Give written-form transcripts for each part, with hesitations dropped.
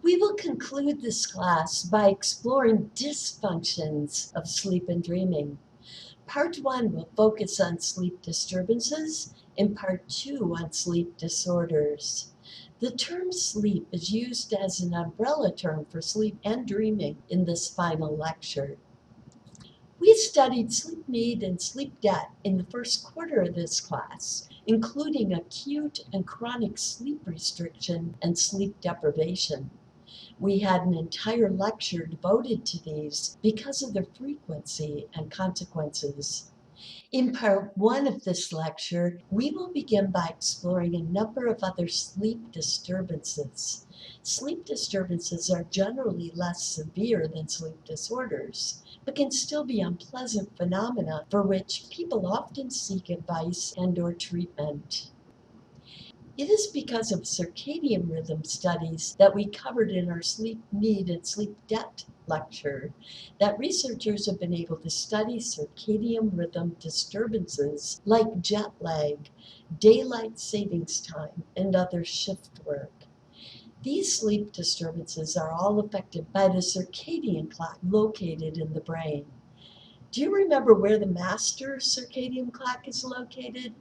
We will conclude this class by exploring dysfunctions of sleep and dreaming. Part 1 will focus on sleep disturbances and Part 2 on sleep disorders. The term sleep is used as an umbrella term for sleep and dreaming in this final lecture. We studied sleep need and sleep debt in the first quarter of this class, including acute and chronic sleep restriction and sleep deprivation. We had an entire lecture devoted to these because of their frequency and consequences. In part 1 of this lecture, we will begin by exploring a number of other sleep disturbances. Sleep disturbances are generally less severe than sleep disorders, but can still be unpleasant phenomena for which people often seek advice and/or treatment. It is because of circadian rhythm studies that we covered in our sleep need and sleep debt lecture that researchers have been able to study circadian rhythm disturbances like jet lag, daylight savings time, and other shift work. These sleep disturbances are all affected by the circadian clock located in the brain. Do you remember where the master circadian clock is located?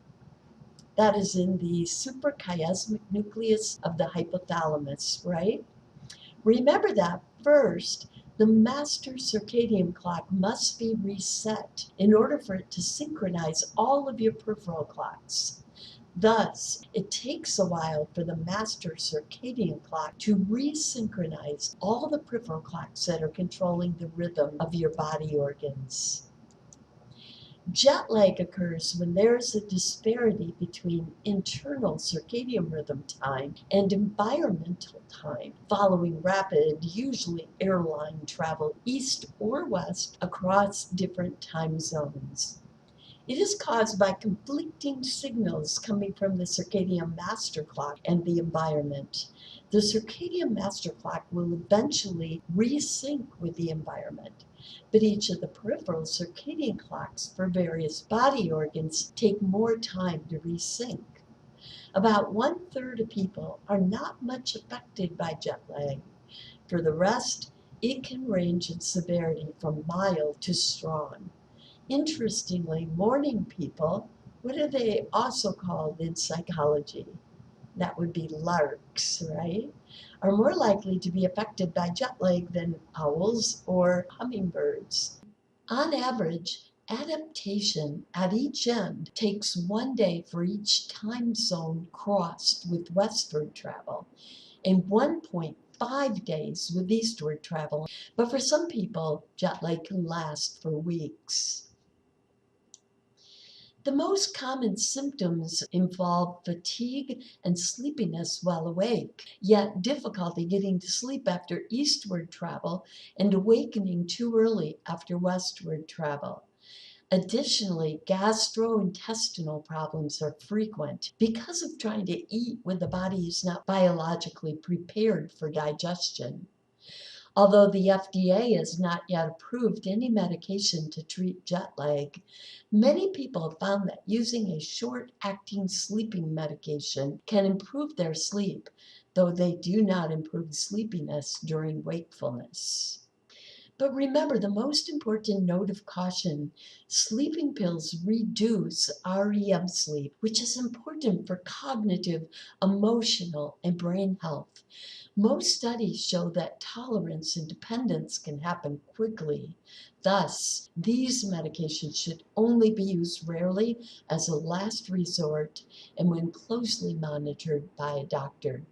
That is in the suprachiasmatic nucleus of the hypothalamus, right? Remember that first, the master circadian clock must be reset in order for it to synchronize all of your peripheral clocks. Thus, it takes a while for the master circadian clock to resynchronize all the peripheral clocks that are controlling the rhythm of your body organs. Jet lag occurs when there is a disparity between internal circadian rhythm time and environmental time following rapid, usually airline travel east or west across different time zones. It is caused by conflicting signals coming from the circadian master clock and the environment. The circadian master clock will eventually resync with the environment, but each of the peripheral circadian clocks for various body organs take more time to resync. About 1/3 of people are not much affected by jet lag. For the rest, it can range in severity from mild to strong. Interestingly, morning people, what are they also called in psychology? That would be larks, right? Are more likely to be affected by jet lag than owls or hummingbirds. On average, adaptation at each end takes 1 day for each time zone crossed with westward travel and 1.5 days with eastward travel. But for some people, jet lag can last for weeks. The most common symptoms involve fatigue and sleepiness while awake, yet difficulty getting to sleep after eastward travel and awakening too early after westward travel. Additionally, gastrointestinal problems are frequent because of trying to eat when the body is not biologically prepared for digestion. Although the FDA has not yet approved any medication to treat jet lag, many people have found that using a short-acting sleeping medication can improve their sleep, though they do not improve sleepiness during wakefulness. But remember, the most important note of caution, sleeping pills reduce REM sleep, which is important for cognitive, emotional, and brain health. Most studies show that tolerance and dependence can happen quickly. Thus, these medications should only be used rarely as a last resort and when closely monitored by a doctor.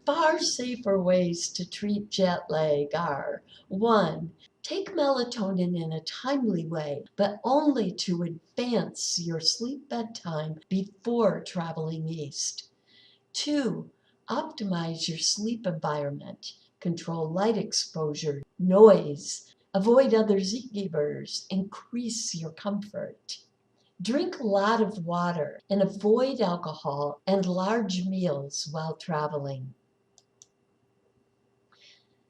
Far safer ways to treat jet lag are: 1. Take melatonin in a timely way, but only to advance your sleep bedtime before traveling east. 2. Optimize your sleep environment. Control light exposure, noise, avoid other zookeepers, increase your comfort. Drink a lot of water and avoid alcohol and large meals while traveling.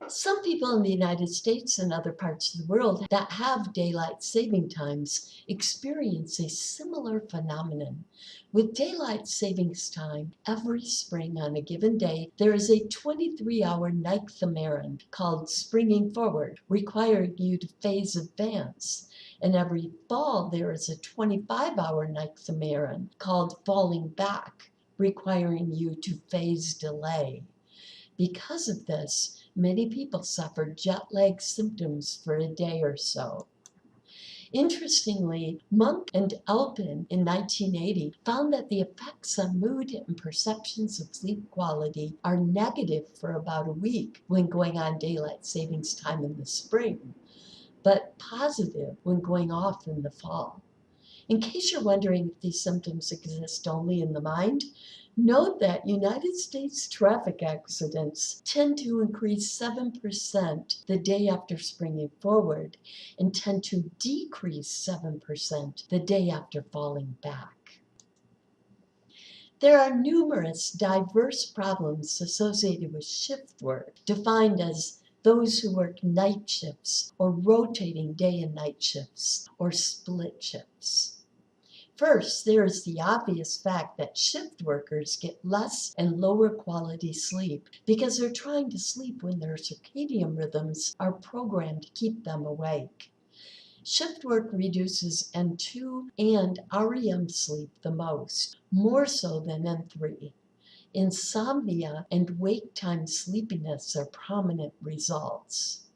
Some people in the United States and other parts of the world that have daylight saving times experience a similar phenomenon. With daylight savings time, every spring on a given day, there is a 23-hour night ephemeron called springing forward, requiring you to phase advance. And every fall, there is a 25-hour night ephemeron called falling back, requiring you to phase delay. Because of this, many people suffered jet lag symptoms for a day or so. Interestingly, Monk and Alpin in 1980 found that the effects on mood and perceptions of sleep quality are negative for about a week when going on daylight savings time in the spring, but positive when going off in the fall. In case you're wondering if these symptoms exist only in the mind, note that United States traffic accidents tend to increase 7% the day after springing forward and tend to decrease 7% the day after falling back. There are numerous diverse problems associated with shift work, defined as those who work night shifts or rotating day and night shifts or split shifts. First, there is the obvious fact that shift workers get less and lower quality sleep because they're trying to sleep when their circadian rhythms are programmed to keep them awake. Shift work reduces N2 and REM sleep the most, more so than N3. Insomnia and wake time sleepiness are prominent results.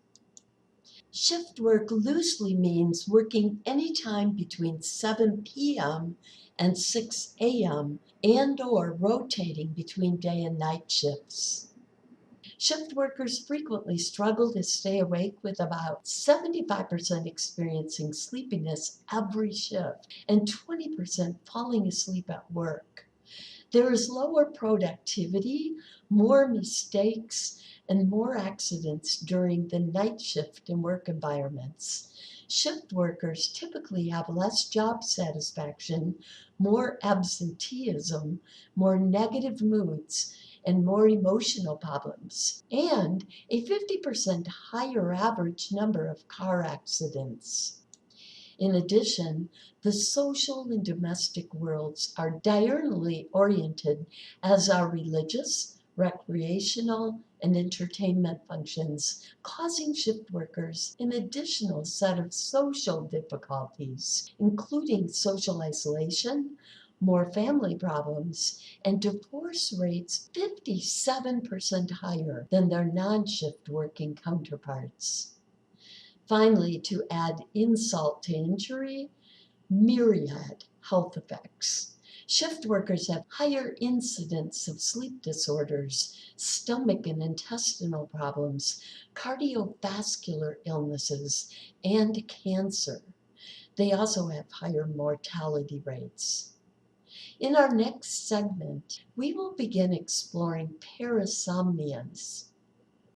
Shift work loosely means working anytime between 7 p.m. and 6 a.m. and/or rotating between day and night shifts. Shift workers frequently struggle to stay awake, with about 75% experiencing sleepiness every shift and 20% falling asleep at work. There is lower productivity, more mistakes, and more accidents during the night shift in work environments. Shift workers typically have less job satisfaction, more absenteeism, more negative moods, and more emotional problems, and a 50% higher average number of car accidents. In addition, the social and domestic worlds are diurnally oriented, as are religious, recreational, and entertainment functions, causing shift workers an additional set of social difficulties, including social isolation, more family problems, and divorce rates 57% higher than their non-shift working counterparts. Finally, to add insult to injury, myriad health effects. Shift workers have higher incidence of sleep disorders, stomach and intestinal problems, cardiovascular illnesses, and cancer. They also have higher mortality rates. In our next segment, we will begin exploring parasomnias.